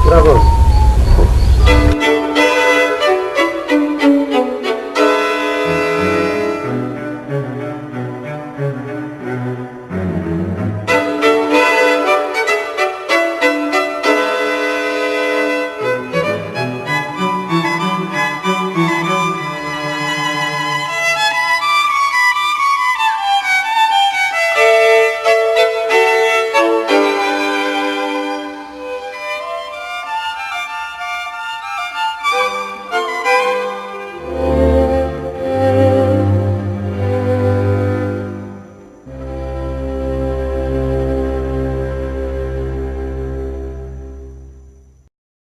Gravando.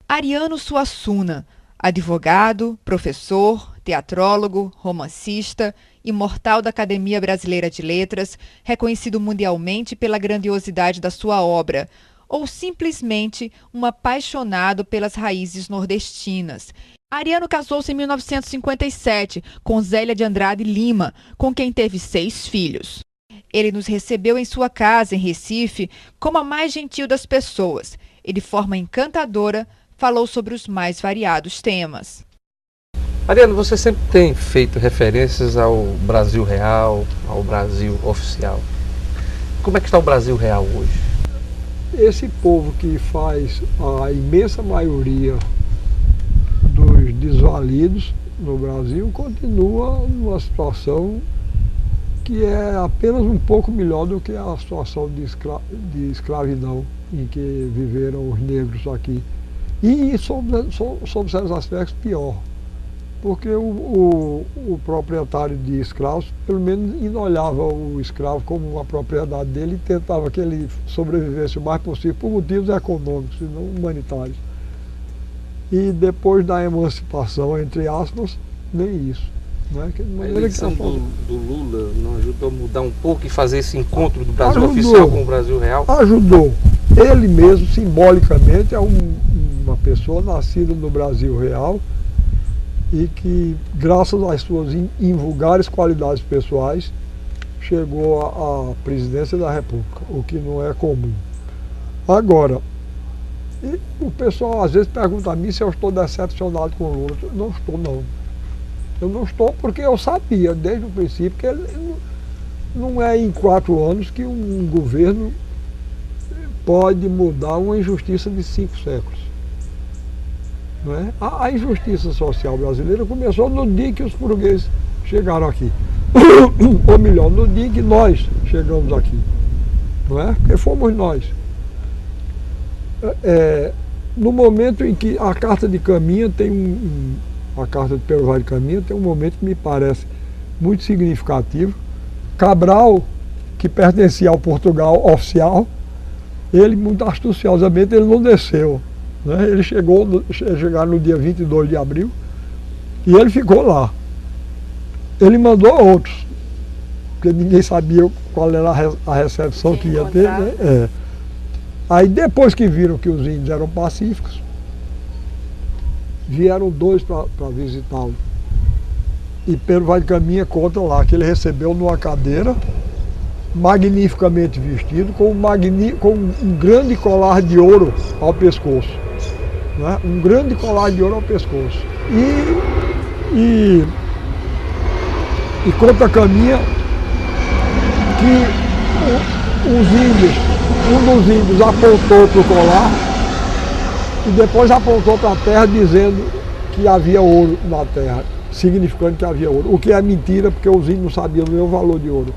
Ariano Suassuna, advogado, professor, teatrólogo, romancista, imortal da Academia Brasileira de Letras, reconhecido mundialmente pela grandiosidade da sua obra, ou simplesmente um apaixonado pelas raízes nordestinas. Ariano casou-se em 1957 com Zélia de Andrade Lima, com quem teve 6 filhos. Ele nos recebeu em sua casa, em Recife, como a mais gentil das pessoas. E de forma encantadora, falou sobre os mais variados temas. Ariano, você sempre tem feito referências ao Brasil real, ao Brasil oficial. Como é que está o Brasil real hoje? Esse povo que faz a imensa maioria dos desvalidos no Brasil continua numa situação que é apenas um pouco melhor do que a situação de escravidão em que viveram os negros aqui. E sob certos aspectos pior, porque o proprietário de escravos, pelo menos, ainda olhava o escravo como uma propriedade dele e tentava que ele sobrevivesse o mais possível por motivos econômicos e não humanitários. E depois da emancipação, entre aspas, nem isso. Né? A eleição do Lula não ajudou a mudar um pouco e fazer esse encontro do Brasil oficial com o Brasil real? Ajudou. Ele mesmo, simbolicamente, é uma pessoa nascida no Brasil real e que, graças às suas invulgares qualidades pessoais, chegou à presidência da República, o que não é comum. Agora, o pessoal às vezes pergunta a mim se eu estou decepcionado com o Lula. Não estou, não. Eu não estou porque eu sabia desde o princípio que ele não é em 4 anos que um governo pode mudar uma injustiça de 5 séculos. Não é? A injustiça social brasileira começou no dia que os portugueses chegaram aqui. Ou melhor, no dia que nós chegamos aqui. Não é? Porque fomos nós. No momento em que a Carta de Caminha tem a Carta de Pero Vaz de Caminha tem um momento que me parece muito significativo. Cabral, que pertencia ao Portugal oficial, ele muito astuciosamente ele não desceu. Né? Ele chegaram no dia 22 de abril e ele ficou lá. Ele mandou outros, porque ninguém sabia qual era a recepção que ia ter. Né? Aí depois que viram que os índios eram pacíficos, vieram 2 para visitá-lo. E Pero Vaz de Caminha conta lá que ele recebeu numa cadeira, magnificamente vestido, com um grande colar de ouro ao pescoço. Né? Um grande colar de ouro ao pescoço. E conta Caminha que um dos índios apontou para o colar e depois apontou para a terra dizendo que havia ouro na terra, significando que havia ouro. O que é mentira, porque os índios não sabiam nem o valor de ouro.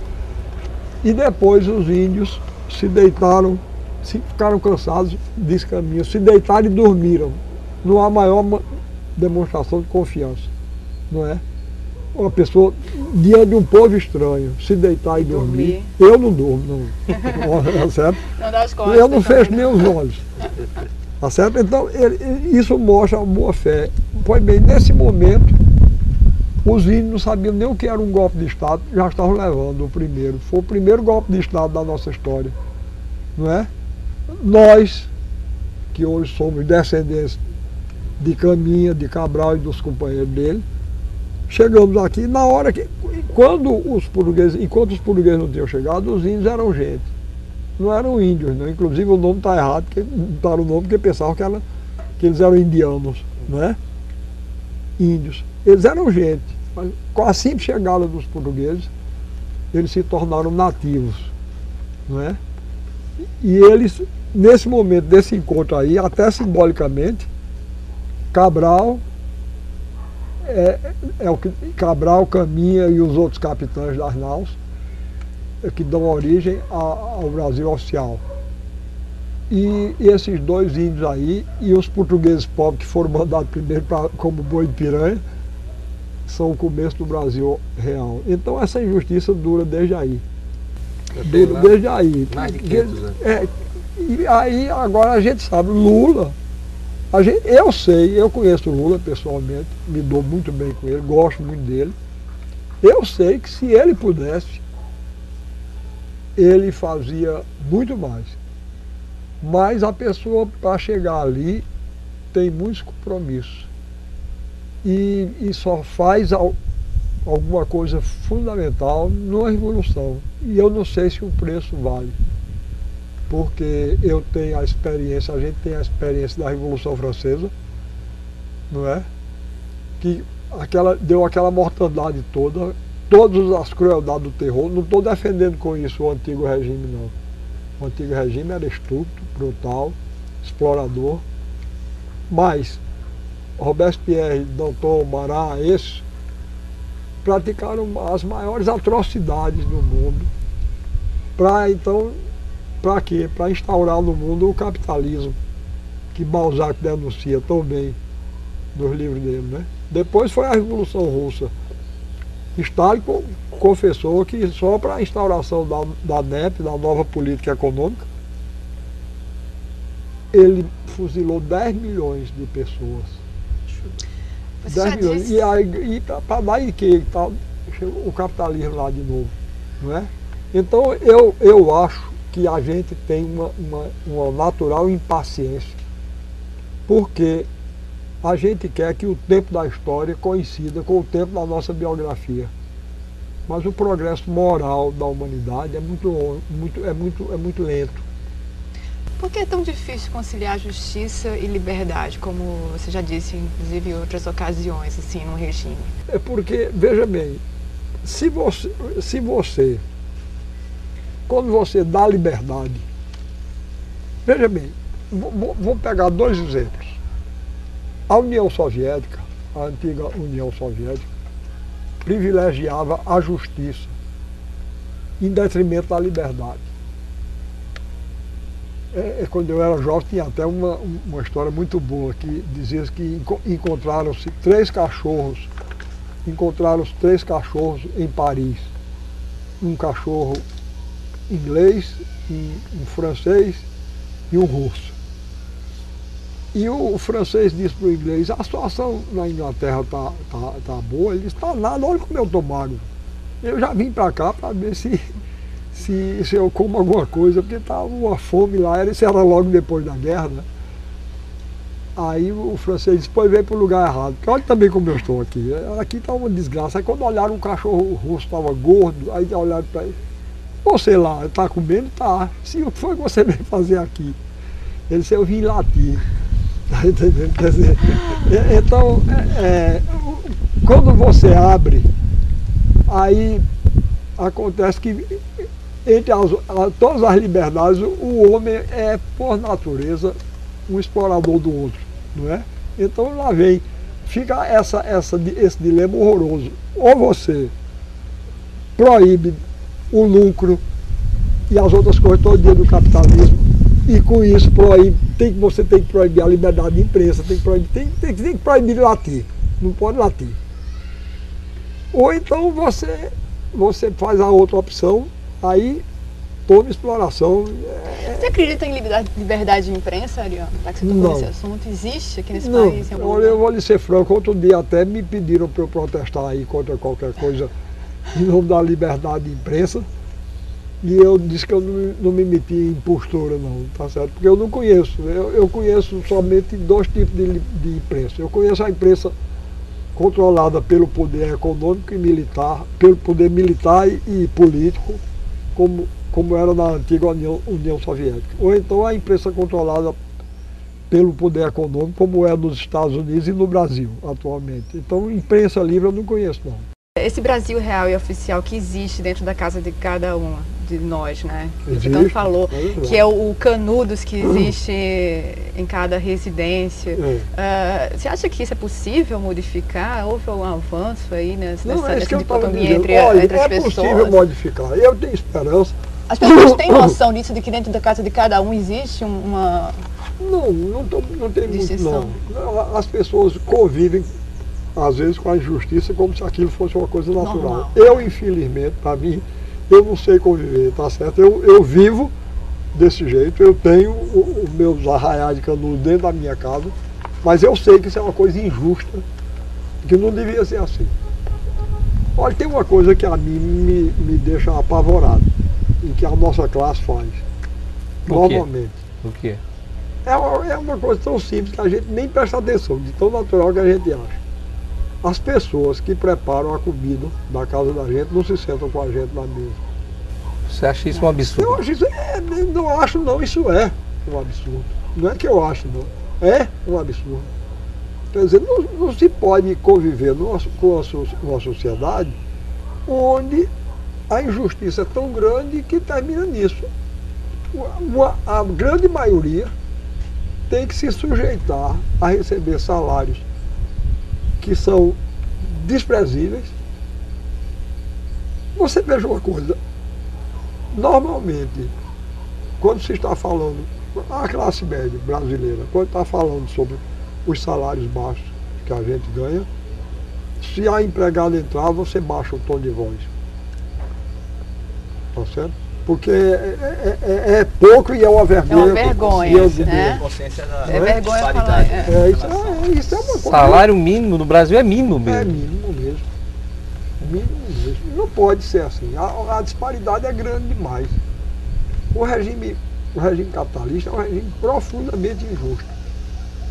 E depois os índios se deitaram, ficaram cansados, diz Caminha, se deitaram e dormiram. Não há maior demonstração de confiança, não é? Uma pessoa, diante de um povo estranho, se deitar e dormir. Eu não durmo, não. Tá certo? Não dá as costas. Eu não fecho nem os olhos. Tá certo? Então, isso mostra a boa fé. Pois bem, nesse momento, os índios não sabiam nem o que era um golpe de Estado, já estavam levando o primeiro. Foi o primeiro golpe de Estado da nossa história. Não é? Nós, que hoje somos descendentes de Caminha, de Cabral e dos companheiros dele. Chegamos aqui, na hora que, enquanto os portugueses não tinham chegado, os índios eram gente. Não eram índios, não. Inclusive o nome está errado, porque botaram o nome porque pensavam que eles eram indianos, não é? Índios. Eles eram gente, mas com a simples chegada dos portugueses, eles se tornaram nativos, não é? E eles, nesse momento desse encontro aí, até simbolicamente, Cabral, Cabral, Caminha e os outros capitães das naus que dão origem ao Brasil oficial. E esses dois índios aí, e os portugueses pobres que foram mandados primeiro como boi de piranha, são o começo do Brasil real. Então essa injustiça dura desde aí. Dura desde aí. Mais de 500 anos. E aí agora a gente sabe, Lula, eu conheço o Lula pessoalmente, me dou muito bem com ele, gosto muito dele. Eu sei que se ele pudesse, ele fazia muito mais. Mas a pessoa, para chegar ali, tem muitos compromissos. E só faz alguma coisa fundamental numa revolução. E eu não sei se o preço vale. Porque eu tenho a experiência, a gente tem a experiência da Revolução Francesa, não é? Que deu aquela mortandade toda, todas as crueldades do terror. Não estou defendendo com isso o antigo regime, não. O antigo regime era estúpido, brutal, explorador. Mas Robespierre, Danton, Marat, esses praticaram as maiores atrocidades do mundo. Para quê? Para instaurar no mundo o capitalismo, que Balzac denuncia tão bem nos livros dele, né? Depois foi a Revolução Russa. Stalin confessou que só para a instauração da NEP, da nova política econômica, ele fuzilou 10 milhões de pessoas. Você 10 milhões. Disse... E para dar em que tá, o capitalismo lá de novo, não é? Então eu acho que a gente tem uma natural impaciência, porque a gente quer que o tempo da história coincida com o tempo da nossa biografia. Mas o progresso moral da humanidade é muito lento. Por que é tão difícil conciliar justiça e liberdade, como você já disse, inclusive em outras ocasiões, assim, num regime? É porque, veja bem, quando você dá liberdade, veja bem, vou pegar dois exemplos. A União Soviética, a antiga União Soviética, privilegiava a justiça em detrimento da liberdade. Quando eu era jovem tinha até uma história muito boa que dizia que encontraram-se três cachorros em Paris. Um cachorro inglês, um francês e um russo. E o francês disse para o inglês: a situação na Inglaterra tá boa. Ele disse: tá nada, olha como eu estou magro. Eu já vim para cá para ver se eu como alguma coisa, porque estava uma fome lá, isso era logo depois da guerra, né? Aí o francês disse: pois veio para o lugar errado, porque olha também como eu estou aqui. Aqui está uma desgraça. Aí quando olharam, um cachorro russo estava gordo, aí olharam para ele: você lá, está comendo? Tá. Sim, o que foi que você veio fazer aqui? Ele disse: eu vim latir. Tá entendendo? Quer dizer, então, quando você abre, aí acontece que entre todas as liberdades, o homem é, por natureza, um explorador do outro, não é? Então lá fica esse dilema horroroso. Ou você proíbe o lucro e as outras coisas todo dia do capitalismo, e com isso você tem que proibir a liberdade de imprensa, tem que proibir latir, não pode latir. Ou então você faz a outra opção, aí toda exploração. Você acredita em liberdade de imprensa, Ariano? Já que você tocou nesse assunto, existe aqui nesse país? Eu vou lhe ser franco, outro dia até me pediram para eu protestar aí contra qualquer coisa em nome da liberdade de imprensa. E eu disse que eu não me meti em postura não, tá certo? Porque eu não conheço. Eu conheço somente dois tipos de imprensa. Eu conheço a imprensa controlada pelo poder econômico e militar, pelo poder militar e político, como era na antiga União Soviética. Ou então a imprensa controlada pelo poder econômico, como é nos Estados Unidos e no Brasil atualmente. Então, imprensa livre eu não conheço não. Esse Brasil real e oficial que existe dentro da casa de cada um de nós, né? Existe, Você falou que é o canudos que existe em cada residência. Você acha que isso é possível modificar? Houve algum avanço aí nessa dicotomia entre as pessoas? É possível modificar. Eu tenho esperança. As pessoas têm noção disso, de que dentro da casa de cada um existe uma... Não tem distinção. muito não. As pessoas convivem às vezes com a injustiça como se aquilo fosse uma coisa natural. Normal. Eu, infelizmente, para mim, eu não sei conviver, tá certo? Eu vivo desse jeito, eu tenho os meus arraiais de canudo dentro da minha casa, mas eu sei que isso é uma coisa injusta, que não devia ser assim. Olha, tem uma coisa que a mim me deixa apavorado, e que a nossa classe faz, normalmente. O quê? É uma coisa tão simples que a gente nem presta atenção, de tão natural que a gente acha. As pessoas que preparam a comida da casa da gente não se sentam com a gente na mesa. Você acha isso um absurdo? Eu acho isso, não acho não, isso é um absurdo. Não é que eu acho não, é um absurdo. Quer dizer, não se pode conviver com uma sociedade onde a injustiça é tão grande que termina nisso. A grande maioria tem que se sujeitar a receber salários que são desprezíveis. Você veja uma coisa, normalmente, quando se está falando, a classe média brasileira, quando está falando sobre os salários baixos que a gente ganha, se a empregada entrar, você baixa o tom de voz. Tá certo? Porque é pouco e é uma vergonha. É uma vergonha, né? É vergonha falar. Isso é uma coisa. Salário mínimo no Brasil é mínimo mesmo. É mínimo mesmo. Mínimo mesmo. Não pode ser assim. A disparidade é grande demais. O regime capitalista é um regime profundamente injusto.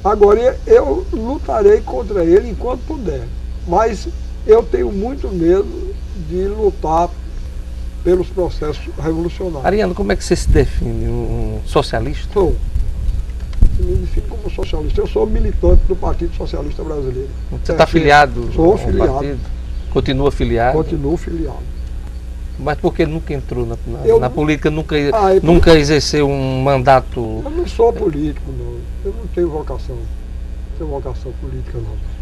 Agora, eu lutarei contra ele enquanto puder. Mas eu tenho muito medo de lutar pelos processos revolucionários. Ariano, como é que você se define? Um socialista? Eu me defino como socialista. Eu sou militante do Partido Socialista Brasileiro. Você está filiado? Sou filiado. Partido? Continua filiado? Continuo filiado. Mas por que nunca entrou na política, nunca exerceu um mandato? Eu não sou político, não. Eu não tenho vocação. Não tenho vocação política, não.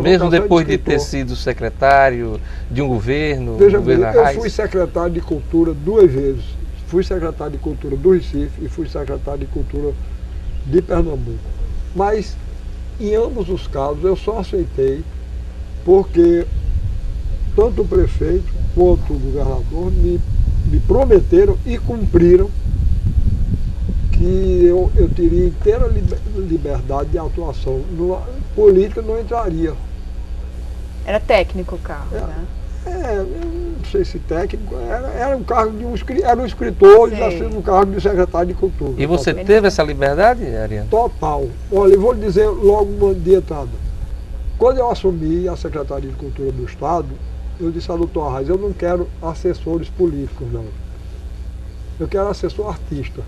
Mesmo depois de ter sido secretário de um governo? Veja bem, eu fui secretário de Cultura 2 vezes. Fui secretário de Cultura do Recife e fui secretário de Cultura de Pernambuco. Mas, em ambos os casos, eu só aceitei porque tanto o prefeito quanto o governador me prometeram e cumpriram que eu teria inteira liberdade de atuação. Política não entraria. Era técnico o cargo, né? Eu não sei se técnico, era um cargo era um escritor e nasceu um cargo de secretário de Cultura. E você teve essa liberdade, Ariano? Total. Olha, eu vou lhe dizer logo uma de entrada. Quando eu assumi a Secretaria de Cultura do Estado, eu disse a doutor Arraes, eu não quero assessores políticos, não. Eu quero assessor artista.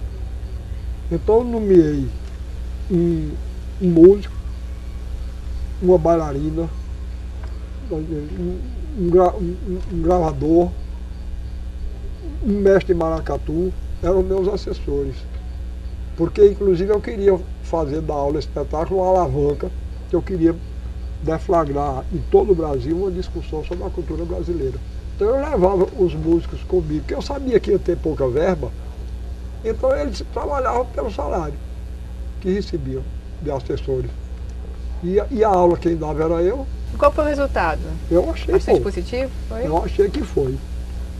Então eu nomeei um músico, uma bailarina, um gravador, um mestre de maracatu, eram meus assessores. Porque inclusive eu queria fazer da aula espetáculo uma alavanca, que eu queria deflagrar em todo o Brasil uma discussão sobre a cultura brasileira. Então eu levava os músicos comigo, porque eu sabia que ia ter pouca verba, então eles trabalhavam pelo salário que recebiam de assessores. E a aula quem dava era eu. Qual foi o resultado? Eu achei bastante positivo? Foi? Eu achei que foi.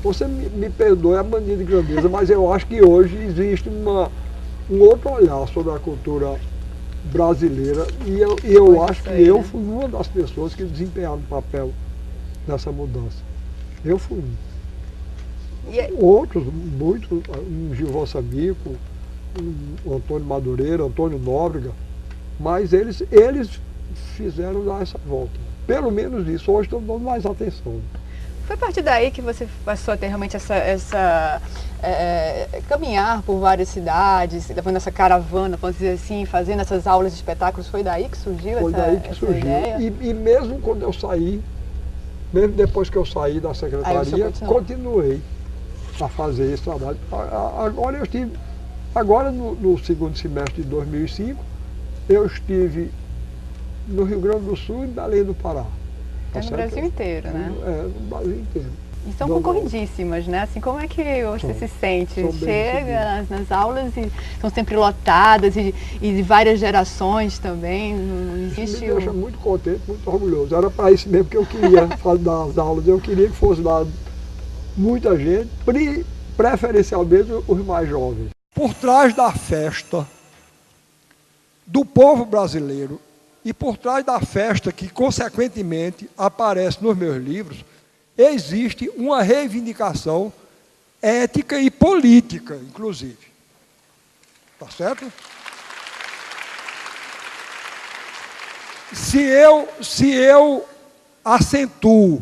Você me perdoe a mania de grandeza, mas eu acho que hoje existe um outro olhar sobre a cultura brasileira e eu acho que eu fui uma das pessoas que desempenharam o papel nessa mudança. Eu fui um. Outros, muitos, um Gilvão Samico, o Antônio Madureira, Antônio Nóbrega, mas eles fizeram dar essa volta. Pelo menos isso, hoje estão dando mais atenção. Foi a partir daí que você passou a ter realmente caminhar por várias cidades, levando essa caravana, vamos dizer assim, fazendo essas aulas de espetáculos, foi daí que surgiu essa ideia? E mesmo quando eu saí, mesmo depois que eu saí da secretaria, continuei a fazer esse trabalho. Agora no segundo semestre de 2005, eu estive no Rio Grande do Sul e Belém do Pará. É no Brasil inteiro, né? No Brasil inteiro. E são concorridíssimas, né? Assim, como é que você se sente? Chega nas aulas e são sempre lotadas e de várias gerações também, não existe... Me deixa muito contente, muito orgulhoso. Era para isso mesmo que eu queria dar as aulas. Eu queria que fosse dado muita gente, preferencialmente os mais jovens. Por trás da festa do povo brasileiro e por trás da festa que, consequentemente, aparece nos meus livros, existe uma reivindicação ética e política, inclusive. Tá certo? Se eu acentuo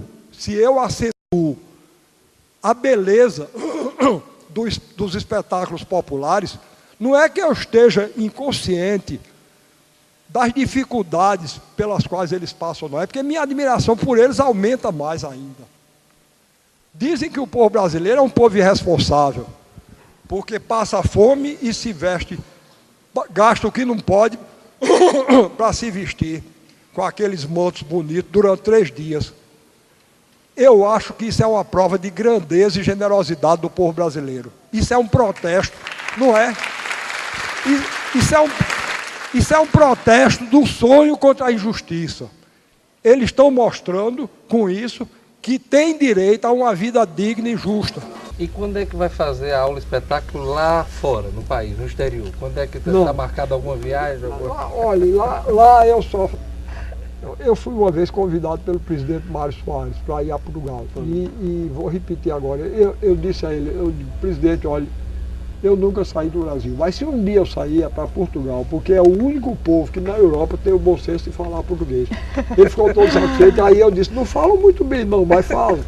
a beleza dos espetáculos populares, não é que eu esteja inconsciente das dificuldades pelas quais eles passam, não é porque minha admiração por eles aumenta mais ainda. Dizem que o povo brasileiro é um povo irresponsável, porque passa fome e se veste, gasta o que não pode para se vestir com aqueles mantos bonitos durante 3 dias. Eu acho que isso é uma prova de grandeza e generosidade do povo brasileiro. Isso é um protesto, não é? Isso é um protesto do sonho contra a injustiça. Eles estão mostrando, com isso, que tem direito a uma vida digna e justa. E quando é que vai fazer a aula espetáculo lá fora, no país, no exterior? Quando é que está marcada alguma viagem? Olha, lá eu fui uma vez convidado pelo presidente Mário Soares para ir a Portugal. E vou repetir agora, eu disse a ele, presidente, olha, eu nunca saí do Brasil, mas se um dia eu sair é para Portugal, porque é o único povo que na Europa tem o bom senso de falar português. Ele ficou todo satisfeito, aí eu disse, não falo muito bem não, mas falo.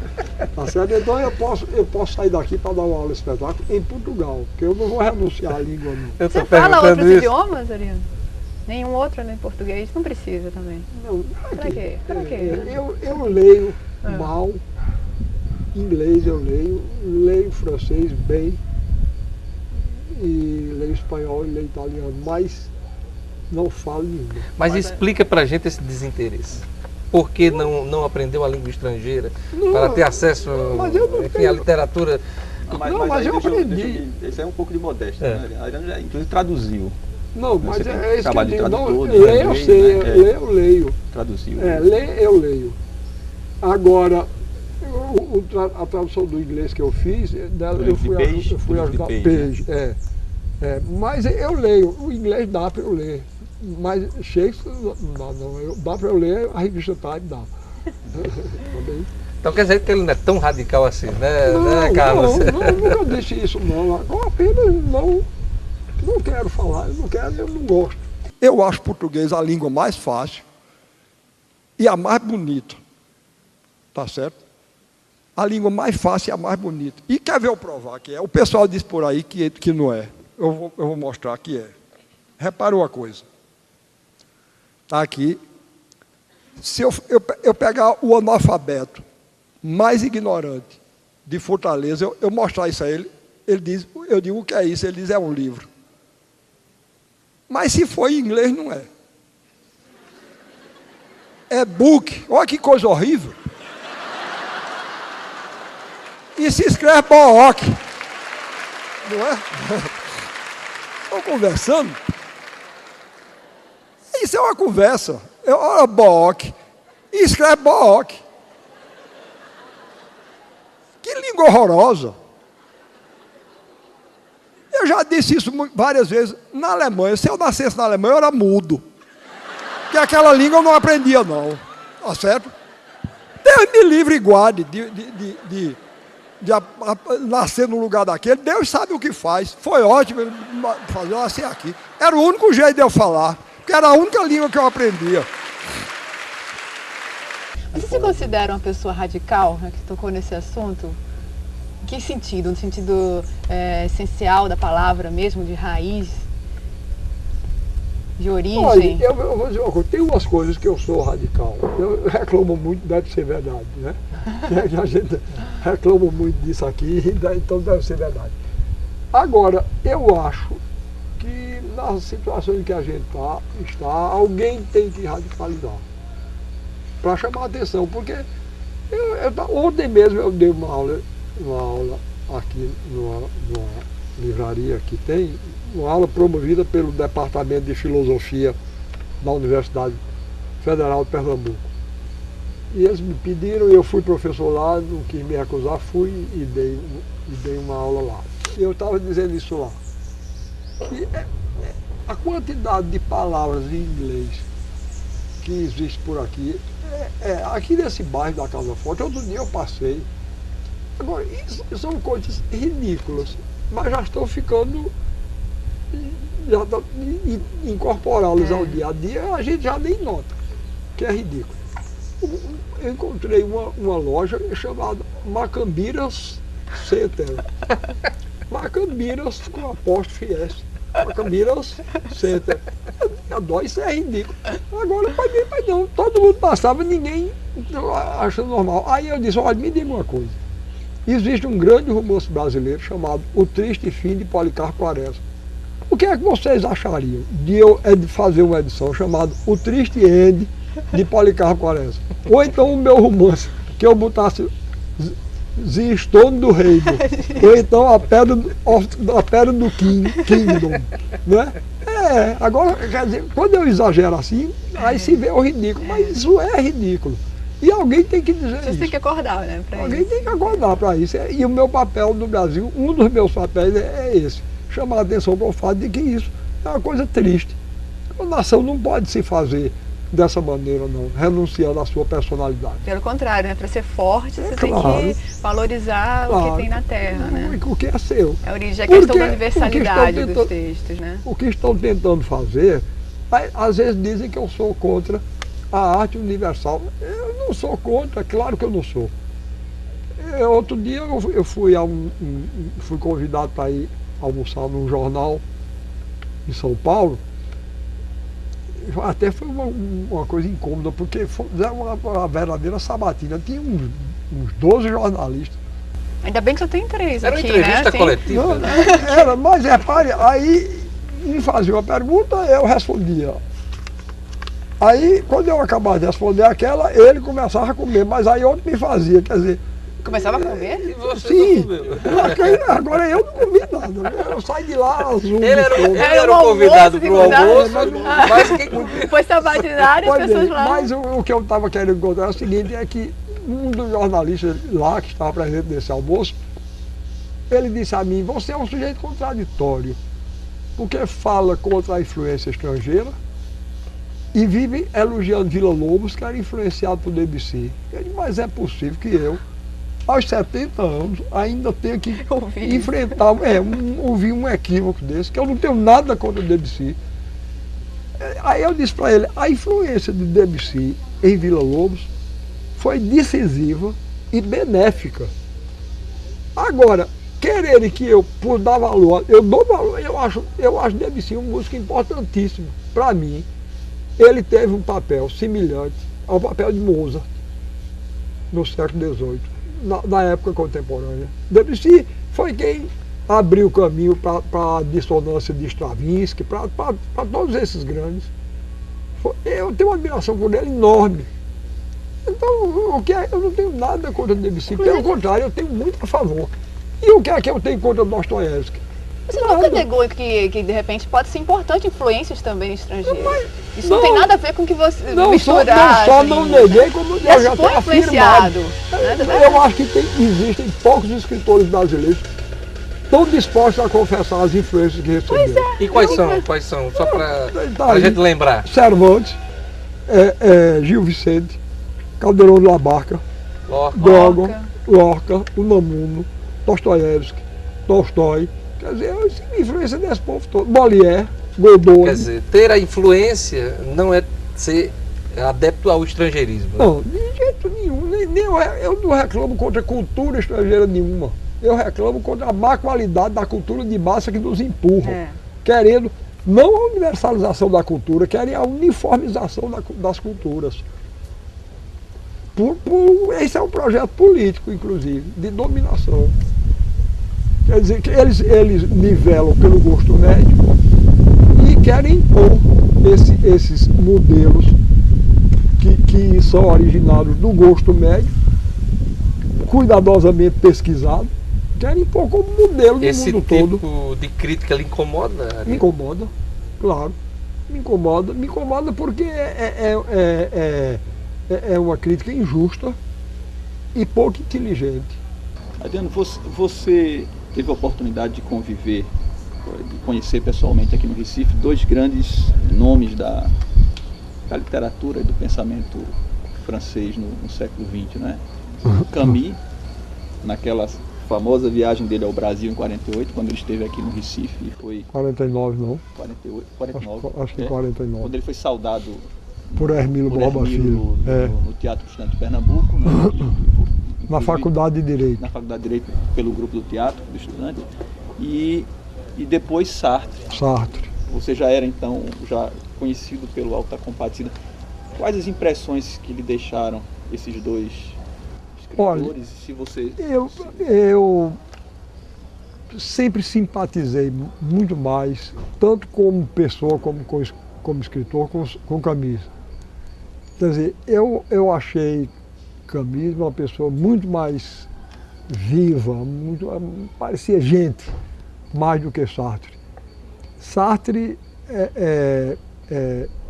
Tá certo? Então eu posso sair daqui para dar uma aula de espetáculo em Portugal, porque eu não vou renunciar à língua não. Você fala outros idiomas, Ariano? Nenhum outro, nem português? Não precisa também. Não, para quê? Eu leio mal, inglês eu leio francês bem, e leio espanhol e leio italiano, mas não falo língua. Mas explica pra gente esse desinteresse. Por que não aprendeu a língua estrangeira para ter acesso à literatura? Mas eu aprendi. Isso é um pouco de modéstia, né? A Ariano, inclusive, traduziu. Não, mas é isso que eu digo. Ler eu sei, ler eu leio. Traduziu. Ler eu leio. Agora, a tradução do inglês que eu fiz, eu fui ajudar Page. Mas eu leio, o inglês dá para eu ler. Mas Shakespeare não dá para eu ler, a revista Time dá. Então quer dizer que ele não é tão radical assim, né, Carlos? Não, nunca disse isso não. Eu apenas não quero falar, eu não gosto. Eu acho português a língua mais fácil e a mais bonita. Tá certo? A língua mais fácil e a mais bonita. E quer ver eu provar que é? O pessoal diz por aí que não é. Eu vou mostrar que é. Repara uma coisa. Está aqui. Se eu pegar o analfabeto mais ignorante de Fortaleza, eu mostrar isso a ele, eu digo o que é isso, ele diz é um livro. Mas se for em inglês, não é. É book. Olha que coisa horrível. E se escreve Book. Não é? Estão conversando? Isso é uma conversa. Olha Book. E escreve Book. Que língua horrorosa. Eu já disse isso várias vezes na Alemanha. Se eu nascesse na Alemanha, eu era mudo. Porque aquela língua eu não aprendia, não. Tá certo? Deus me livre e guarde nascer no lugar daquele, Deus sabe o que faz. Foi ótimo ele fazer eu nascer aqui. Era o único jeito de eu falar, porque era a única língua que eu aprendia. Você se considera uma pessoa radical, né, que tocou nesse assunto? Em que sentido? No sentido essencial da palavra mesmo, de raiz? De origem? Olha, eu vou dizer uma coisa, tem umas coisas que eu sou radical. Eu reclamo muito, deve ser verdade, né? A gente reclama muito disso aqui, então deve ser verdade. Agora, eu acho que na situação em que a gente está, alguém tem que radicalizar. Para chamar a atenção, porque ontem mesmo eu dei uma aula aqui numa livraria que tem, uma aula promovida pelo Departamento de Filosofia da Universidade Federal de Pernambuco. E eles me pediram, eu fui professor lá, não quis me recusar, fui e dei uma aula lá. Eu estava dizendo isso lá, que a quantidade de palavras em inglês que existe por aqui, aqui nesse bairro da Casa Forte, outro dia eu passei. Agora, isso são coisas ridículas, mas já estão ficando, incorporá-las ao dia a dia, a gente já nem nota, que é ridículo. Eu encontrei uma loja chamada Macambiras Center. Macambiras com apóstrofe S. Macambiras Center. Isso é ridículo. Agora, pai não, todo mundo passava, ninguém achando normal. Aí eu disse, olha, me diga uma coisa. Existe um grande romance brasileiro chamado O Triste Fim de Policarpo Quaresma. O que é que vocês achariam de eu fazer uma edição chamada O Triste End de Policarpo Quaresma? Ou então o meu romance, que eu botasse The Stone do Reino, ou então a Pedra do Kingdom, né? Agora, quer dizer, quando eu exagero assim, aí se vê o ridículo, mas isso é ridículo. E alguém tem que dizer isso. Você tem que acordar, né? Alguém tem que acordar para isso. E o meu papel no Brasil, um dos meus papéis é esse, chamar a atenção para o fato de que isso é uma coisa triste. A nação não pode se fazer dessa maneira, não, renunciando à sua personalidade. Pelo contrário, né? Para ser forte, você tem que valorizar o que tem na terra, né? O que é seu. É a origem, a questão da universalidade dos textos, né? O que estão tentando fazer, às vezes dizem que eu sou contra a arte universal. Eu não sou contra, claro que eu não sou. Outro dia eu fui convidado para ir almoçar num jornal em São Paulo. Até foi uma coisa incômoda, porque fizeram uma verdadeira sabatina. Tinha uns 12 jornalistas. Ainda bem que só tem 3 aqui, né? Era uma entrevista coletiva? Não, era, mas repare, aí me fazia uma pergunta, eu respondia. Aí, quando eu acabava de responder aquela, ele começava a comer, mas aí outro me fazia, quer dizer... Começava a comer? E você sim, não agora eu não comi nada, eu saí de lá azul. Ele era o convidado para o almoço, mas quem comia? Foi sabatinado e as pessoas lá... Mas o que eu estava querendo encontrar é o seguinte, é que um dos jornalistas lá, que estava presente nesse almoço, ele disse a mim, você é um sujeito contraditório, porque fala contra a influência estrangeira, e vive elogiando Vila Lobos, que era influenciado por Debussy. Eu disse, mas é possível que eu, aos 70 anos, ainda tenha que enfrentar, ouvir um equívoco desse, que eu não tenho nada contra Debussy. Aí eu disse para ele, a influência de Debussy em Vila Lobos foi decisiva e benéfica. Agora, quererem que eu, por dar valor, eu dou valor, eu acho Debussy um músico importantíssimo para mim. Ele teve um papel semelhante ao papel de Mozart no século XVIII, na época contemporânea. Debussy foi quem abriu o caminho para a dissonância de Stravinsky, para todos esses grandes. Eu tenho uma admiração por ele enorme. Então, eu não tenho nada contra Debussy, pelo contrário, eu tenho muito a favor. E o que é que eu tenho contra Dostoiévski? Você nunca negou que de repente pode ser importante influências também estrangeiras? Isso não tem nada a ver com que você misturar. Só não neguei, como eu já foi tenho influenciado. afirmado. Eu acho que existem poucos escritores brasileiros tão dispostos a confessar as influências que receberam. Pois é. E quais são? Só para a gente lembrar. Cervantes, Gil Vicente, Caldeirão de la Barca, Lorca. Gorgon, Lorca, Unamuno, Dostoiévski, Tolstói. Quer dizer, eu tive influência desse povo todo. Molière, Godoy. Quer dizer, ter a influência não é ser adepto ao estrangeirismo. Né? Não, de jeito nenhum. Nem eu não reclamo contra a cultura estrangeira nenhuma. Eu reclamo contra a má qualidade da cultura de massa que nos empurra. Querendo, não a universalização da cultura, querem a uniformização das culturas. Esse é um projeto político, inclusive, de dominação. Quer dizer, que eles nivelam pelo gosto médio e querem impor esses modelos que são originados do gosto médio, cuidadosamente pesquisado, querem impor como modelo no mundo todo. Esse tipo de crítica lhe incomoda? Me incomoda, claro. Me incomoda porque é uma crítica injusta e pouco inteligente. Adriano, você teve a oportunidade de conviver, de conhecer pessoalmente aqui no Recife dois grandes nomes da literatura e do pensamento francês no século XX, né? Camus, naquela famosa viagem dele ao Brasil em 48, quando ele esteve aqui no Recife e foi... 49 não. 49. Acho que 49. Quando ele foi saudado por Hermílio Borba Filho. No Teatro Estudante de Pernambuco, né? Na Faculdade de Direito. Na Faculdade de Direito, pelo grupo do Teatro do Estudante. E depois Sartre. Você já era, então, já conhecido pelo Auto da Compadecida. Quais as impressões que lhe deixaram esses dois escritores? Olha, se você... eu sempre simpatizei muito mais, tanto como pessoa, como escritor, com Camus. Quer dizer, eu achei Camus uma pessoa muito mais viva, parecia gente, mais do que Sartre. Sartre,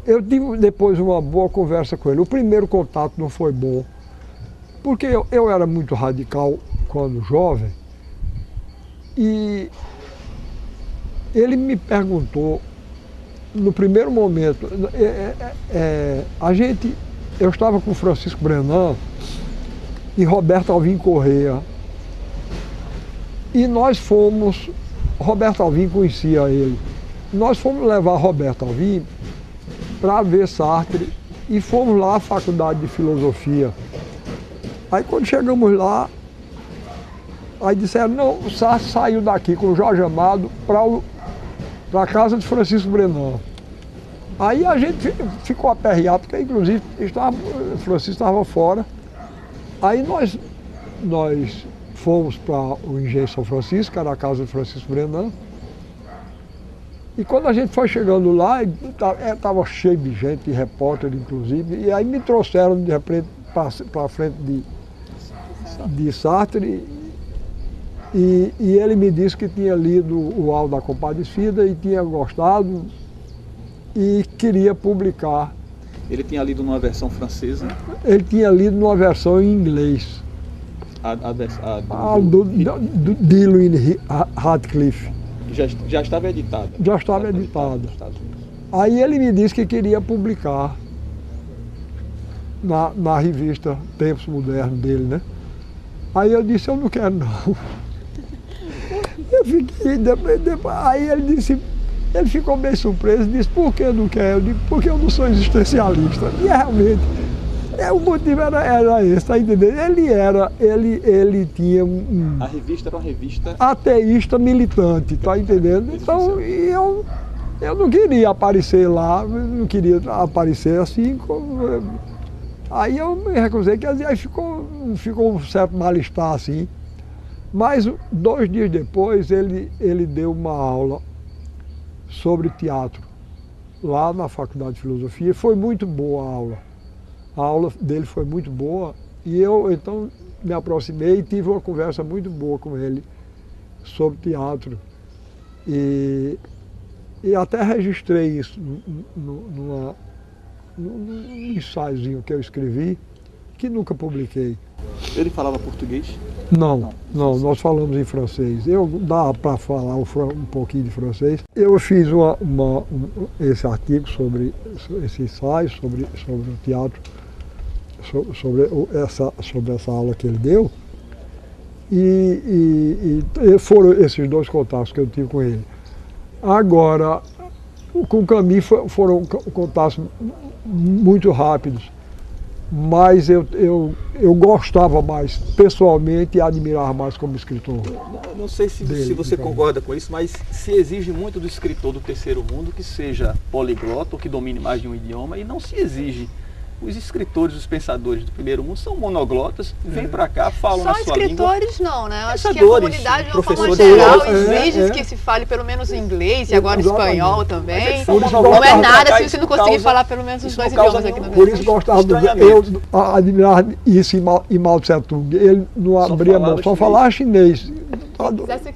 eu tive depois uma boa conversa com ele. O primeiro contato não foi bom, porque eu era muito radical quando jovem, e ele me perguntou, no primeiro momento, eu estava com Francisco Brenan e Roberto Alvim Corrêa, e nós fomos, Roberto Alvim conhecia ele, nós fomos levar Roberto Alvim para ver Sartre e fomos lá à Faculdade de Filosofia. Aí quando chegamos lá, aí disseram, não, o Sartre saiu daqui com o Jorge Amado para a casa de Francisco Brenan. Aí a gente ficou aperreado, porque inclusive Francisco estava fora. Aí nós fomos para o Engenho São Francisco, que era a casa de Francisco Brenan. E quando a gente foi chegando lá, estava cheio de gente, de repórter inclusive, e aí me trouxeram de repente para a frente de Sartre, e ele me disse que tinha lido o Auto da Compadecida e tinha gostado e queria publicar. Ele tinha lido numa versão francesa? Ele tinha lido numa versão em inglês. Do Dillwyn Radcliffe. Já estava editada? Já estava editada. Aí ele me disse que queria publicar na revista Tempos Modernos dele, né? Aí eu disse, eu não quero não. Eu fiquei, aí ele ficou bem surpreso e disse, por que eu não quero? Eu digo, porque eu não sou existencialista. E realmente, o motivo era esse, tá entendendo? Ele tinha A revista era uma revista... ateísta militante, tá entendendo? Então, eu não queria aparecer lá, não queria aparecer assim como... Aí eu me recusei, quer dizer, aí ficou um certo mal-estar assim. Mas 2 dias depois ele deu uma aula sobre teatro, lá na Faculdade de Filosofia. Foi muito boa a aula. A aula dele foi muito boa e eu então me aproximei e tive uma conversa muito boa com ele sobre teatro. E até registrei isso num ensaiozinho que eu escrevi, que nunca publiquei. Ele falava português? Não, nós falamos em francês. Dá para falar um pouquinho de francês. Eu fiz esse artigo sobre esse ensaio, sobre o teatro, sobre essa aula que ele deu. E foram esses dois contatos que eu tive com ele. Agora, com o Camille foram contatos muito rápidos, mas eu gostava mais pessoalmente e admirava mais como escritor. Não sei se você concorda com isso, mas se exige muito do escritor do terceiro mundo que seja poliglota ou que domine mais de um idioma, e não se exige. Os escritores, os pensadores do primeiro mundo são monoglotas, vêm para cá, falam na sua língua. Só escritores não, né? Eu acho que a Pensadores, comunidade, de uma forma professores, geral, exige que se fale pelo menos inglês e agora espanhol também. Por isso Não é nada causa- se você não conseguir falar pelo menos os isso dois não causa idiomas aqui no nenhum- Por Brasil. isso gostava Estranhamento. eu admirava isso em Mao Tse Tung. Ele não Só abria mão, falava só chinês. falava chinês.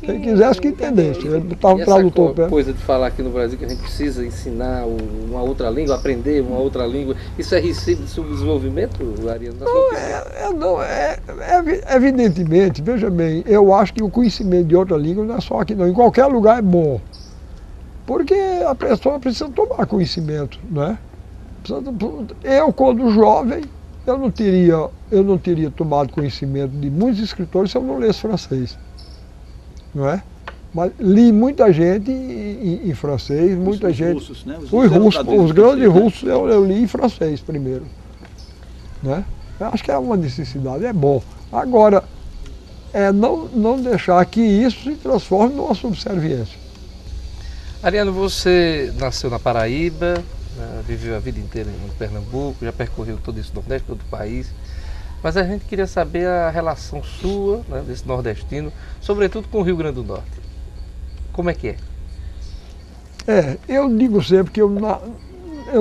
Quem Quisesse que entendesse. Ele estava E um tradutor essa perto. coisa de falar aqui no Brasil que a gente precisa ensinar uma outra língua, aprender uma outra língua, isso é recibo de subdesenvolvimento, Ariano? Na sua opinião? Evidentemente, veja bem, eu acho que o conhecimento de outra língua não é só aqui não, em qualquer lugar é bom. Porque a pessoa precisa tomar conhecimento, né? Eu, quando jovem, eu não teria tomado conhecimento de muitos escritores se eu não lesse francês, não é? Mas li muita gente em francês, muita Os gente... russos, né? Os grandes russos eu li em francês primeiro, né? Eu acho que é uma necessidade, é bom. Agora, não deixar que isso se transforme numa subserviência. Ariano, você nasceu na Paraíba, né, viveu a vida inteira em Pernambuco, já percorreu todo esse Nordeste, todo o país. Mas a gente queria saber a relação sua, né, desse nordestino, sobretudo com o Rio Grande do Norte. Como é que é? Eu digo sempre que eu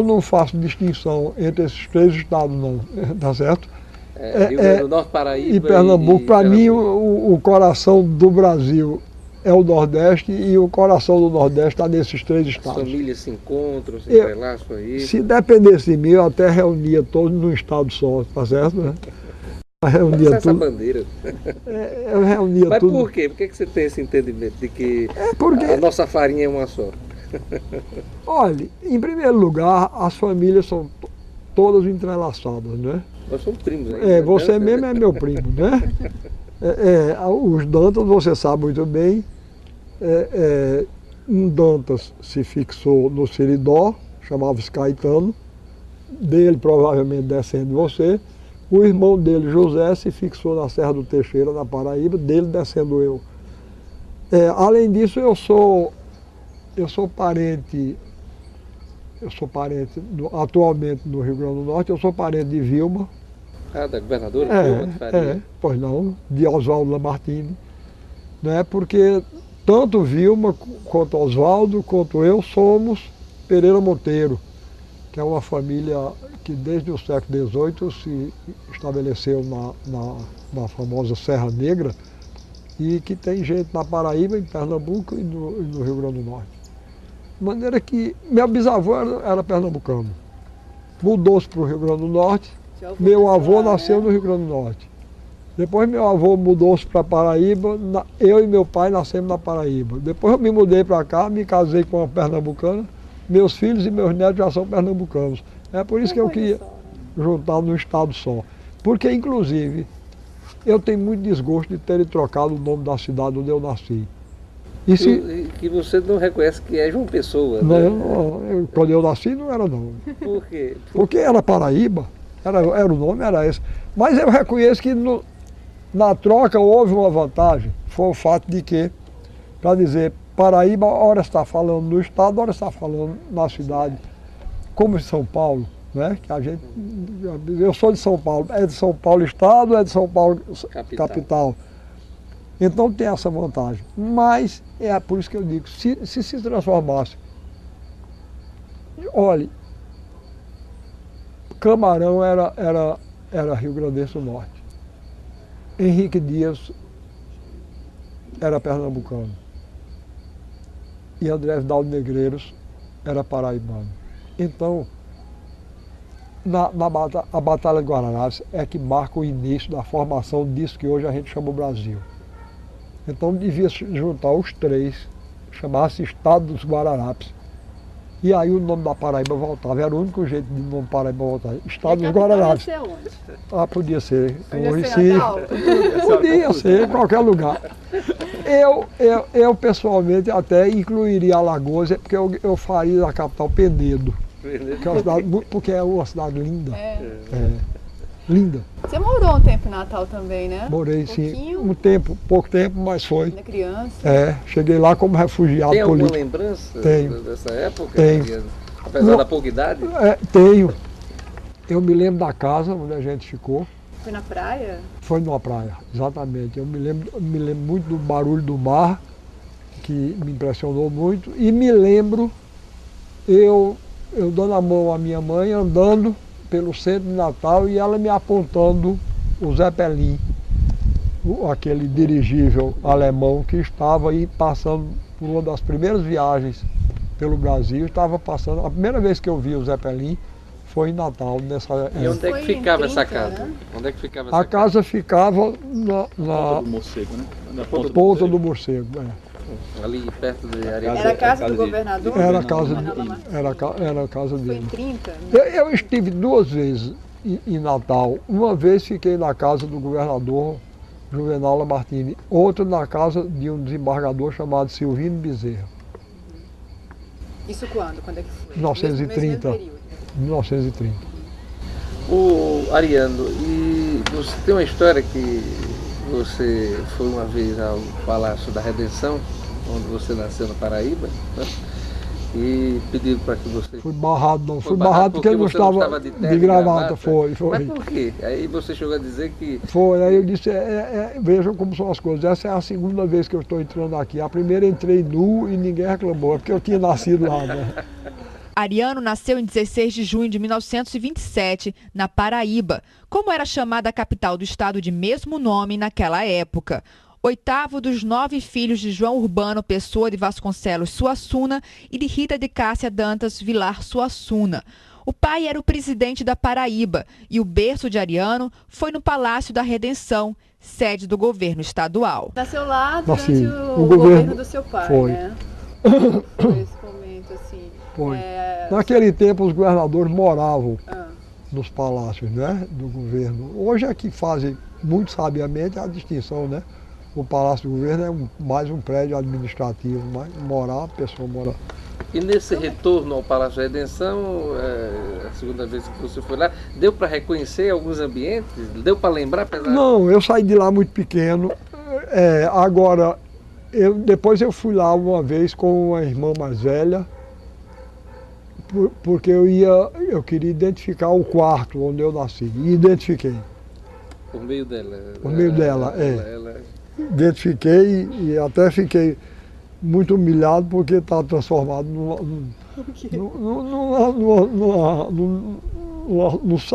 não faço distinção entre esses três estados, não, tá certo? Rio Grande do Norte, Paraíba e Pernambuco. Para mim, Pernambuco. o coração do Brasil é o Nordeste e o coração do Nordeste está nesses três As estados. famílias se encontram, se Eu- entrelaçam aí. Se dependesse de mim, eu até reunia todos num estado só, tá certo? Né? Eu reunia Essa tudo. bandeira. Eu reunia Mas tudo. por quê? Por que você tem esse entendimento de que Porque, a nossa farinha é uma só? olha, em primeiro lugar, as famílias são todas entrelaçadas, né? Nós somos primos aí. Você mesmo é meu primo, né? Os Dantas, você sabe muito bem, um Dantas se fixou no Seridó, chamava-se Caetano, dele provavelmente descendo de você. O irmão dele, José, se fixou na Serra do Teixeira, na Paraíba, dele descendo eu. Além disso, eu sou parente atualmente no Rio Grande do Norte, eu sou parente de Vilma. Ah, da governadora Vilma de Faria. Pois não, de Oswaldo Lamartine, né? Porque tanto Vilma quanto Oswaldo, quanto eu, somos Pereira Monteiro, que é uma família que desde o século XVIII se estabeleceu na famosa Serra Negra e que tem gente na Paraíba, em Pernambuco e no Rio Grande do Norte. De maneira que meu bisavô era pernambucano, mudou-se para o Rio Grande do Norte. Meu avô nasceu no Rio Grande do Norte. Depois meu avô mudou-se para Paraíba, eu e meu pai nascemos na Paraíba. Depois eu me mudei para cá, me casei com uma pernambucana, meus filhos e meus netos já são pernambucanos. É por isso que eu queria juntar num estado só. Porque, inclusive, eu tenho muito desgosto de terem trocado o nome da cidade onde eu nasci. Que você não reconhece que é João Pessoa, Não, né? quando eu nasci não era não. Por quê? Porque era Paraíba, era o nome, era esse. Mas eu reconheço que na troca houve uma vantagem. Foi o fato de que, para dizer, Paraíba, ora está falando no estado, ora está falando na cidade. Como em São Paulo, né? Que a gente, eu sou de São Paulo, é de São Paulo estado, é de São Paulo capital. Então tem essa vantagem. Mas é por isso que eu digo, se transformasse, olhe, Camarão era Rio Grandense do Norte. Henrique Dias era pernambucano. E André Vidal de Negreiros era paraibano. Então, a Batalha de Guararapes é que marca o início da formação disso que hoje a gente chama o Brasil. Então devia se juntar os três, chamasse Estado dos Guararapes. E aí o nome da Paraíba voltava, era o único jeito de nome Paraíba voltar. Estado dos Ia Guararapes. ser onde? Ah, podia ser Podia o ser Recife, Natal? podia ser em qualquer lugar. Eu pessoalmente até incluiria Alagoas, porque eu faria da capital Penedo, que é uma cidade, porque é uma cidade linda. Linda. Você morou um tempo em Natal também, né? Morei sim, Pouquinho. pouco tempo, mas foi. Ainda criança. Cheguei lá como refugiado Tem alguma político. lembrança Tenho. dessa época? Tenho. Mariano? Apesar da pouca idade? Tenho. Eu me lembro da casa onde a gente ficou. Foi na praia? Foi numa praia, exatamente. Eu me lembro muito do barulho do mar, que me impressionou muito. E me lembro eu dando a mão à minha mãe, andando pelo centro de Natal e ela me apontando o Zeppelin, aquele dirigível alemão que estava aí passando por uma das primeiras viagens pelo Brasil. Estava passando, a primeira vez que eu vi o Zeppelin foi em Natal. E onde é que Foi ficava em essa 30, casa? né? Onde é que ficava essa A casa ficava na Ponta do Morcego, né? Na Ponta do Morcego. Ali perto de Areia. Era a casa do de- governador? Era a casa, Manuel Lamartine. era a casa Foi em dele. 30? Eu estive 2 vezes em Natal. Uma vez fiquei na casa do governador Juvenal Lamartine, outra na casa de um desembargador chamado Silvino Bezerra, Isso quando? Quando é que foi? 1930. Mesmo período. 1930. O Ariano, e você tem uma história que você foi uma vez ao Palácio da Redenção, onde você nasceu na Paraíba, né? E pediram para que você... Fui barrado, não. Foi Fui barrado porque ele não você não estava de terno de e gravata. Foi. Mas por quê? Aí você chegou a dizer que... Foi, aí eu disse, vejam como são as coisas. Essa é a segunda vez que eu estou entrando aqui. A primeira entrei nu e ninguém reclamou, é porque eu tinha nascido lá, né? Ariano nasceu em 16 de junho de 1927, na Paraíba, como era chamada a capital do estado de mesmo nome naquela época. 8º dos 9 filhos de João Urbano Pessoa de Vasconcelos Suassuna e de Rita de Cássia Dantas Vilar Suassuna. O pai era o presidente da Paraíba e o berço de Ariano foi no Palácio da Redenção, sede do governo estadual. Nasceu lá durante Nasci. o O governo governo do seu pai, foi. né? Foi esse momento, assim. Foi. Naquele tempo os governadores moravam Ah, nos palácios, né, do governo. Hoje é que fazem muito sabiamente a distinção, né? O Palácio do Governo é mais um prédio administrativo, mas morar, a pessoa morar. E nesse retorno ao Palácio da Redenção, a segunda vez que você foi lá, deu para reconhecer alguns ambientes? Deu para lembrar? Apesar... Não, eu saí de lá muito pequeno. Agora, depois eu fui lá uma vez com uma irmã mais velha, porque eu queria identificar o quarto onde eu nasci. E identifiquei. Por meio dela? Por meio dela, Identifiquei e até fiquei muito humilhado porque está transformado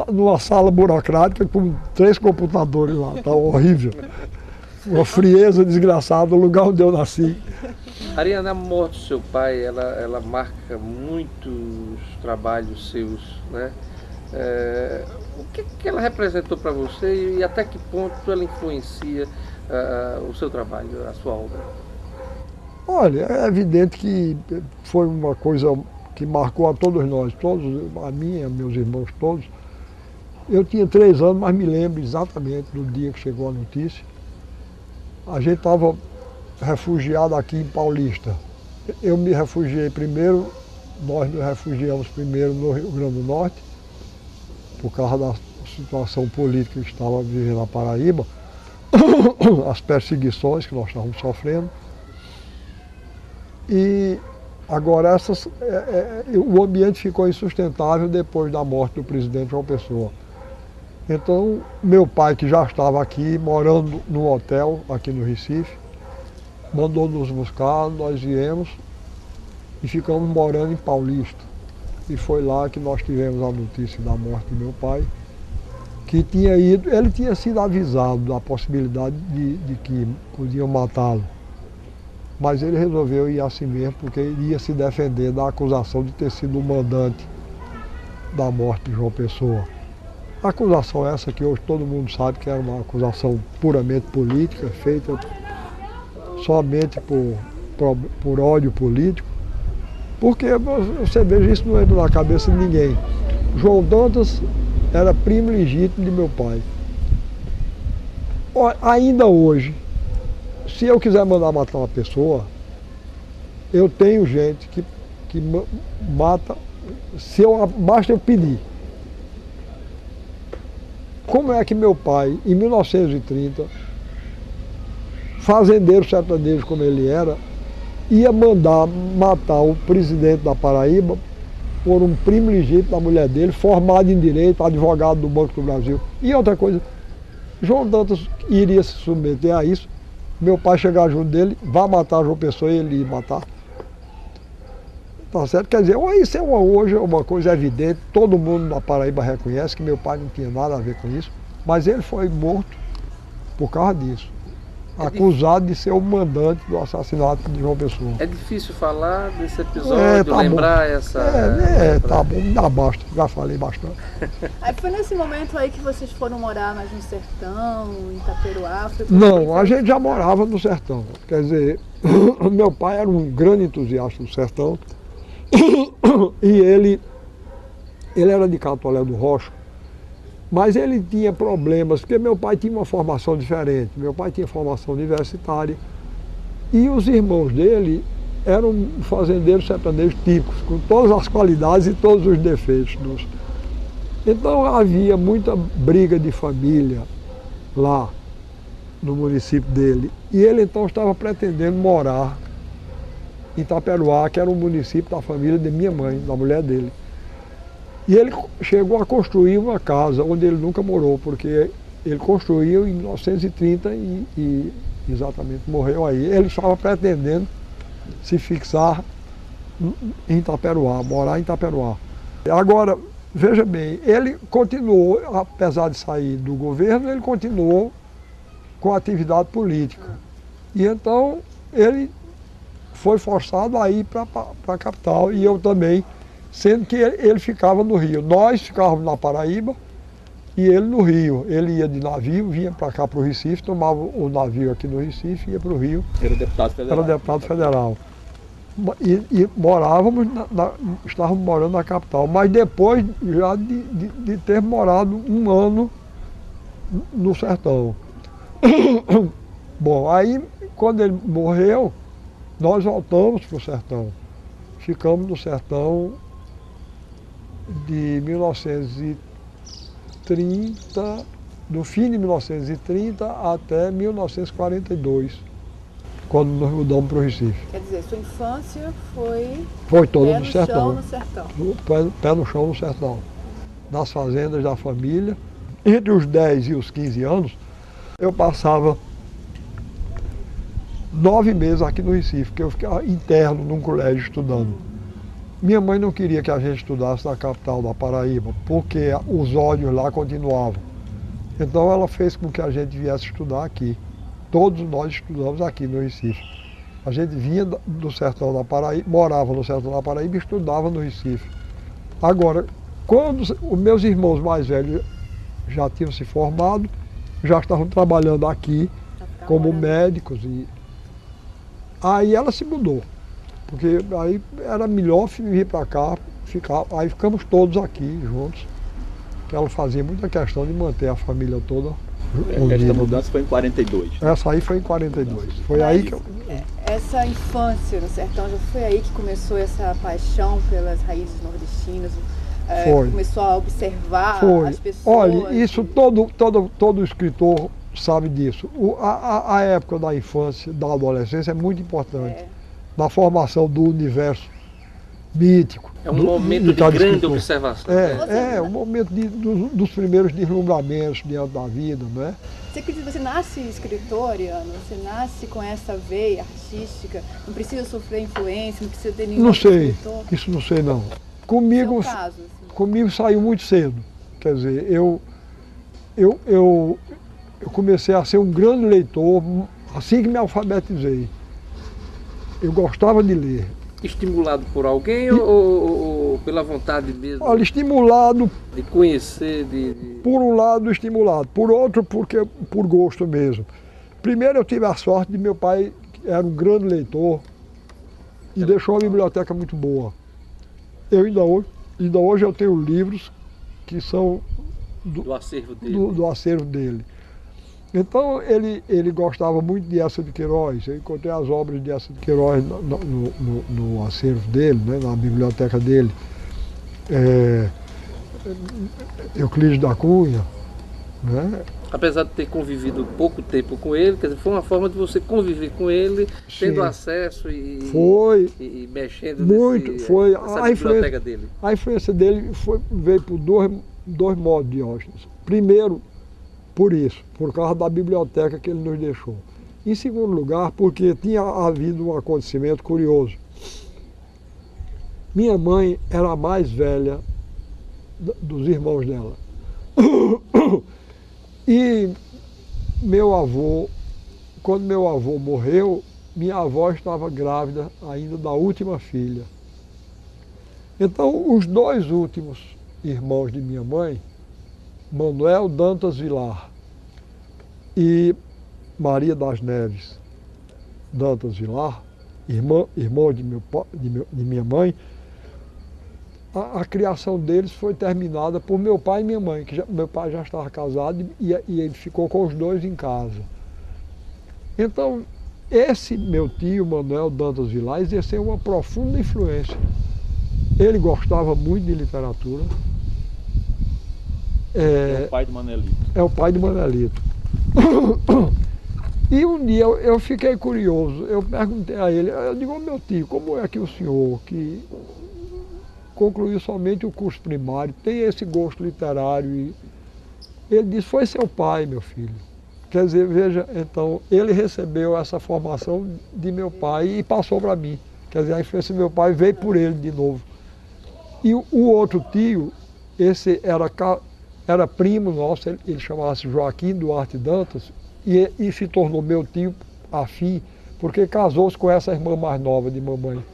numa sala burocrática com 3 computadores lá. Está horrível. Uma frieza desgraçada no lugar onde eu nasci. Ariano, a morte do seu pai, ela marca muitos trabalhos seus, né? O que ela representou para você e até que ponto ela influencia o seu trabalho, a sua obra? Olha, é evidente que foi uma coisa que marcou a todos nós, a mim, a meus irmãos todos. Eu tinha 3 anos, mas me lembro exatamente do dia que chegou a notícia. A gente estava refugiado aqui em Paulista. Eu me refugiei primeiro, nós nos refugiamos primeiro no Rio Grande do Norte, por causa da situação política que estava vivendo na Paraíba, as perseguições que nós estávamos sofrendo. E agora o ambiente ficou insustentável depois da morte do presidente João Pessoa. Então, meu pai, que já estava aqui, morando num hotel aqui no Recife, mandou nos buscar, nós viemos e ficamos morando em Paulista. E foi lá que nós tivemos a notícia da morte do meu pai, que ele tinha sido avisado da possibilidade de que podiam matá-lo. Mas ele resolveu ir assim mesmo, porque ele ia se defender da acusação de ter sido o mandante da morte de João Pessoa. A acusação essa que hoje todo mundo sabe que era uma acusação puramente política, feita somente por ódio político. Porque você veja, isso não entra na cabeça de ninguém. João Dantas era primo legítimo de meu pai. Ainda hoje, se eu quiser mandar matar uma pessoa, eu tenho gente que mata, basta eu pedir. Como é que meu pai, em 1930, fazendeiro sertanejo como ele era, ia mandar matar o presidente da Paraíba por um primo legítimo da mulher dele, formado em direito, advogado do Banco do Brasil. E outra coisa, João Dantas iria se submeter a isso, meu pai chegar junto dele, vai matar João Pessoa e ele ia matar. Tá certo? Quer dizer, isso hoje é uma coisa evidente, todo mundo na Paraíba reconhece que meu pai não tinha nada a ver com isso, mas ele foi morto por causa disso. Acusado de ser o mandante do assassinato de João Pessoa. É difícil falar desse episódio, lembrar bom. essa... Tá bom, dá basta, já falei bastante. Aí foi nesse momento aí que vocês foram morar mais no sertão, em Itaperuá? Não, a gente já morava no sertão. Quer dizer, meu pai era um grande entusiasta do sertão e ele era de Catolé do Rocha. Mas ele tinha problemas, porque meu pai tinha uma formação diferente, meu pai tinha formação universitária e os irmãos dele eram fazendeiros sertanejos típicos, com todas as qualidades e todos os defeitos. Então havia muita briga de família lá no município dele e ele então estava pretendendo morar em Itaperuá, que era um município da família de minha mãe, da mulher dele. E ele chegou a construir uma casa onde ele nunca morou, porque ele construiu em 1930 e exatamente morreu aí. Ele estava pretendendo se fixar em Itaperuá, morar em Itaperuá. Agora, veja bem, ele continuou, apesar de sair do governo, ele continuou com a atividade política. E então ele foi forçado a ir para a capital e eu também, sendo que ele ficava no Rio. Nós ficávamos na Paraíba e ele no Rio. Ele ia de navio, vinha para cá para o Recife, tomava o navio aqui no Recife e ia para o Rio. Era deputado federal. Era deputado federal. E morávamos, estávamos morando na capital, mas depois já de ter morado um ano no sertão. Bom, aí quando ele morreu, nós voltamos para o sertão. Ficamos no sertão de 1930, do fim de 1930 até 1942, quando nos mudamos para o Recife. Quer dizer, sua infância foi toda no sertão. Chão no sertão. Pé no chão no sertão. Nas fazendas da família. Entre os 10 e os 15 anos, eu passava 9 meses aqui no Recife, porque eu ficava interno num colégio estudando. Minha mãe não queria que a gente estudasse na capital da Paraíba, porque os ódios lá continuavam. Então ela fez com que a gente viesse estudar aqui. Todos nós estudamos aqui no Recife. A gente vinha do sertão da Paraíba, morava no sertão da Paraíba e estudava no Recife. Agora, quando os meus irmãos mais velhos já tinham se formado, já estavam trabalhando aqui como médicos, aí ela se mudou. Porque aí era melhor vir para cá, aí ficamos todos aqui juntos. Que ela fazia muita questão de manter a família toda unida. Esta mudança foi em 42. Essa aí foi em 42. Foi aí que eu... Essa infância no sertão, já foi aí que começou essa paixão pelas raízes nordestinas? Foi. Começou a observar as pessoas? Olha, isso todo escritor sabe disso. A época da infância, da adolescência é muito importante. Na formação do universo mítico. É um momento de grande observação. É um momento dos primeiros deslumbramentos diante da vida, não é? Você acredita que você nasce escritor, Ariano? Você nasce com essa veia artística? Não precisa sofrer influência, não precisa ter nenhum Não sei, escritor? isso não sei não. Comigo, Caso, assim. Comigo saiu muito cedo. Quer dizer, eu comecei a ser um grande leitor assim que me alfabetizei. Eu gostava de ler. Estimulado por alguém ou pela vontade mesmo? Olha, estimulado. De conhecer, Por um lado, estimulado. Por outro, por gosto mesmo. Primeiro, eu tive a sorte de meu pai, que era um grande leitor, E deixou uma biblioteca muito boa. Eu ainda hoje eu tenho livros que são Do acervo dele. do acervo dele. Então ele gostava muito de Eça de Queiroz. Eu encontrei as obras de Eça de Queiroz no acervo dele, né, na biblioteca dele. Euclides da Cunha, né? Apesar de ter convivido pouco tempo com ele, quer dizer, foi uma forma de você conviver com ele, tendo Sim. acesso e mexendo nessa biblioteca dele. A influência dele veio por dois modos, Diógenes. Primeiro, por causa da biblioteca que ele nos deixou. Em segundo lugar, porque tinha havido um acontecimento curioso. Minha mãe era a mais velha dos irmãos dela. E quando meu avô morreu, minha avó estava grávida ainda da última filha. Então, os dois últimos irmãos de minha mãe, Manuel Dantas Vilar e Maria das Neves Dantas Vilar, irmão de minha mãe, a criação deles foi terminada por meu pai e minha mãe, que meu pai já estava casado e ele ficou com os dois em casa. Então, esse meu tio, Manuel Dantas Vilar, exerceu uma profunda influência. Ele gostava muito de literatura. É o pai do Manelito. É o pai do Manelito. E um dia eu fiquei curioso, eu perguntei a ele, eu digo, meu tio, como é que o senhor, que concluiu somente o curso primário, tem esse gosto literário? E ele disse, foi seu pai, meu filho. Quer dizer, veja, então, ele recebeu essa formação de meu pai e passou para mim. Quer dizer, a influência do meu pai veio por ele de novo. E o outro tio, esse era primo nosso, ele chamava-se Joaquim Duarte Dantas, e se tornou meu tio afim, porque casou-se com essa irmã mais nova de mamãe.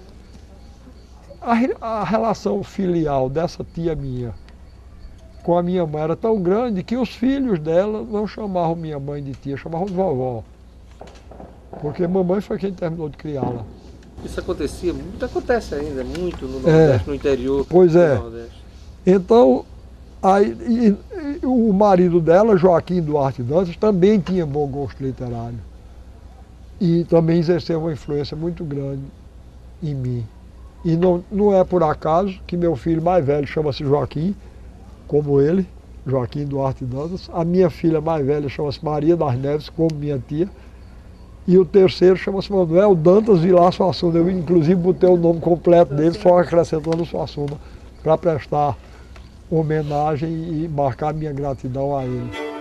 A relação filial dessa tia minha com a minha mãe era tão grande que os filhos dela não chamavam minha mãe de tia, chamavam de vovó. Porque mamãe foi quem terminou de criá-la. Isso acontecia muito, acontece ainda muito no Nordeste, no interior pois do Nordeste. Então, o marido dela, Joaquim Duarte Dantas, também tinha bom gosto literário. E também exerceu uma influência muito grande em mim. E não é por acaso que meu filho mais velho chama-se Joaquim, como ele, Joaquim Duarte Dantas. A minha filha mais velha chama-se Maria das Neves, como minha tia. E o terceiro chama-se Manuel Dantas Vilar Suassuna. Eu, inclusive, botei o nome completo dele, só acrescentando Suassuna, para prestar homenagem e marcar minha gratidão a ele.